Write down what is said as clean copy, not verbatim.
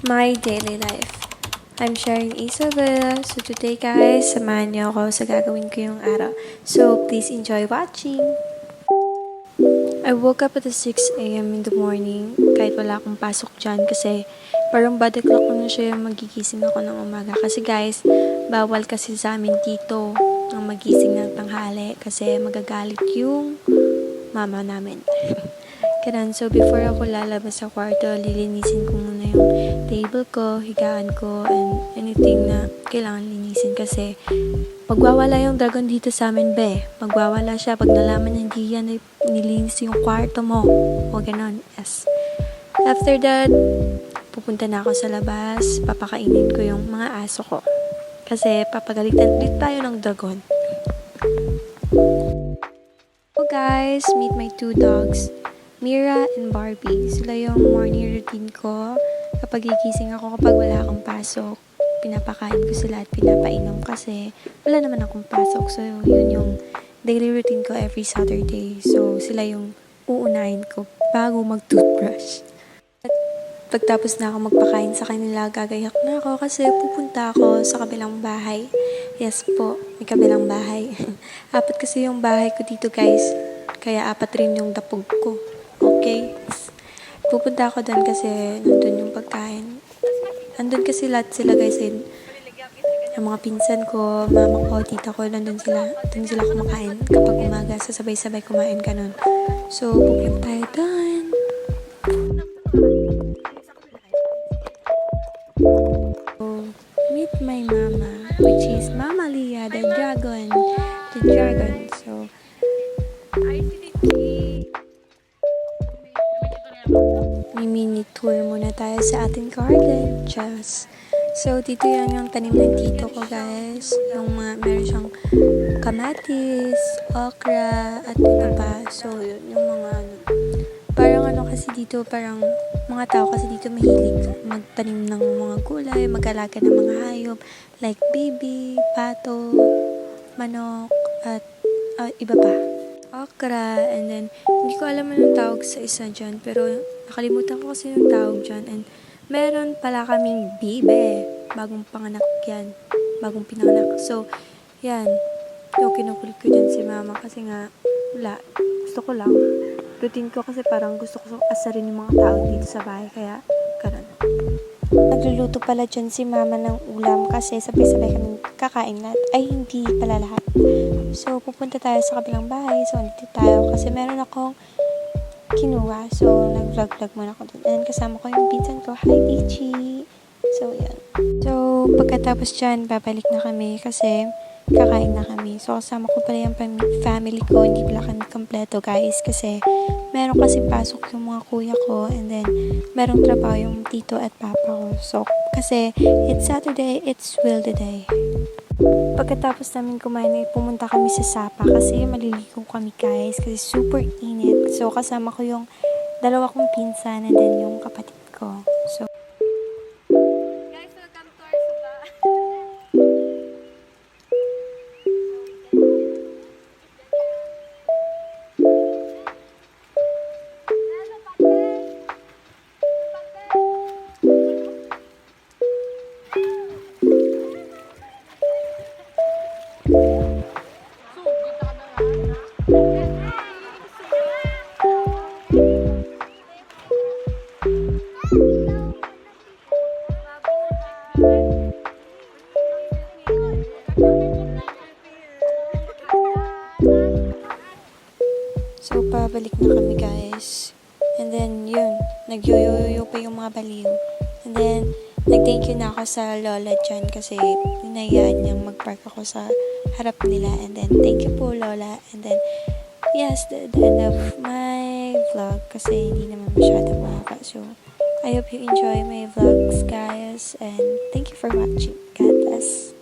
my daily life. I'm sharing Isabel. So today guys, samahan niyo ako sa gagawin ko yung araw. So please enjoy watching. I woke up at 6 a.m. in the morning kahit wala akong pasok dyan kasi parang body clock ko na siya yung magigising ako ng umaga. Kasi guys, bawal kasi sa amin dito ang magising ng tanghali kasi magagalit yung mama namin. Ganun. So, before ako lalabas sa kwarto, lilinisin ko muna yung table ko, higaan ko, and anything na kailangan linisin kasi magwawala yung dragon dito sa amin, be. Magwawala siya pag nalaman na hindi yan nilinis yung kwarto mo. O ganun, yes. After that, pupunta na ako sa labas, papakainin ko yung mga aso ko. Kasi papagalitan ulit tayo ng dragon. So guys, meet my two dogs. Mira and Barbie. Sila yung morning routine ko. Kapag gigising ako, kapag wala akong pasok, pinapakain ko sila at pinapainom kasi wala naman akong pasok. So, yun yung daily routine ko every Saturday. So, sila yung uunahin ko bago mag-toothbrush. At pagtapos na ako magpakain sa kanila, gagayak na ako kasi pupunta ako sa kabilang bahay. Yes po, may kabilang bahay. 4 kasi yung bahay ko dito guys. Kaya 4 rin yung dapog ko. Okay? Pupunta ako doon kasi nandun yung pagkain. Nandun kasi lahat sila guys. Yung mga pinsan ko, mama ko, tita ko, nandun sila. Doon sila kumakain. Kapag umaga, sasabay-sabay kumain ka nun. So, pupunta tayo doon. So, meet my mama, which is Mama Lia, the dragon. The dragon. So, mini tour muna tayo sa ating garden. Just. So, dito yan yung tanim ng tito ko, guys. Yung meron siyang kamatis, okra, at iba pa. So, yun, yung mga parang kasi dito, parang mga tao kasi dito mahilig magtanim ng mga gulay, mag-alaga ng mga hayop, like baby, pato, manok, at iba pa. Okra, and then, hindi ko alam anong tawag sa isa dyan, pero nakalimutan ko kasi yung tawag dyan, and meron pala kaming bibe, bagong panganak yan, bagong pinanganak. So, yan, so, kinukulit ko dyan si mama kasi nga, wala, gusto ko lang, routine ko kasi parang gusto ko asarin yung mga tao dito sa bahay, kaya, ganun. Nagluluto pala dyan si mama ng ulam kasi sabay-sabay kami kakain lahat. Ay, hindi pala lahat. So, pupunta tayo sa kabilang bahay. So, dito tayo kasi meron akong kinuha. So, nag-vlog muna ako doon. And kasama ko yung pinsan ko. Hi, Ichi! So, yan. So, pagkatapos dyan, babalik na kami kasi kakain na kami. So, kasama ko pala yung family ko. Hindi pala kami kompleto, guys. Kasi, meron kasi pasok yung mga kuya ko. And then, merong trabaho yung tito at papa ko. So, kasi, it's Saturday, it's will the day. Pagkatapos namin kumain, pumunta kami sa Sapa kasi maliligo kami, guys. Kasi super init. So, kasama ko yung dalawa kong pinsan and then yung kapatid ko. So, Guys, welcome to our Suba. So, pabalik na kami, guys. And then, yun, nagyoyoyo pa yung mga baliw. And then, nag-thank you na ako sa lola dyan kasi hinayaan niyang mag-park ako sa harap nila. And then, thank you po, lola. And then, yes, the end of my vlog kasi hindi naman masyadong mahaba. So, I hope you enjoy my vlogs, guys. And thank you for watching. God bless.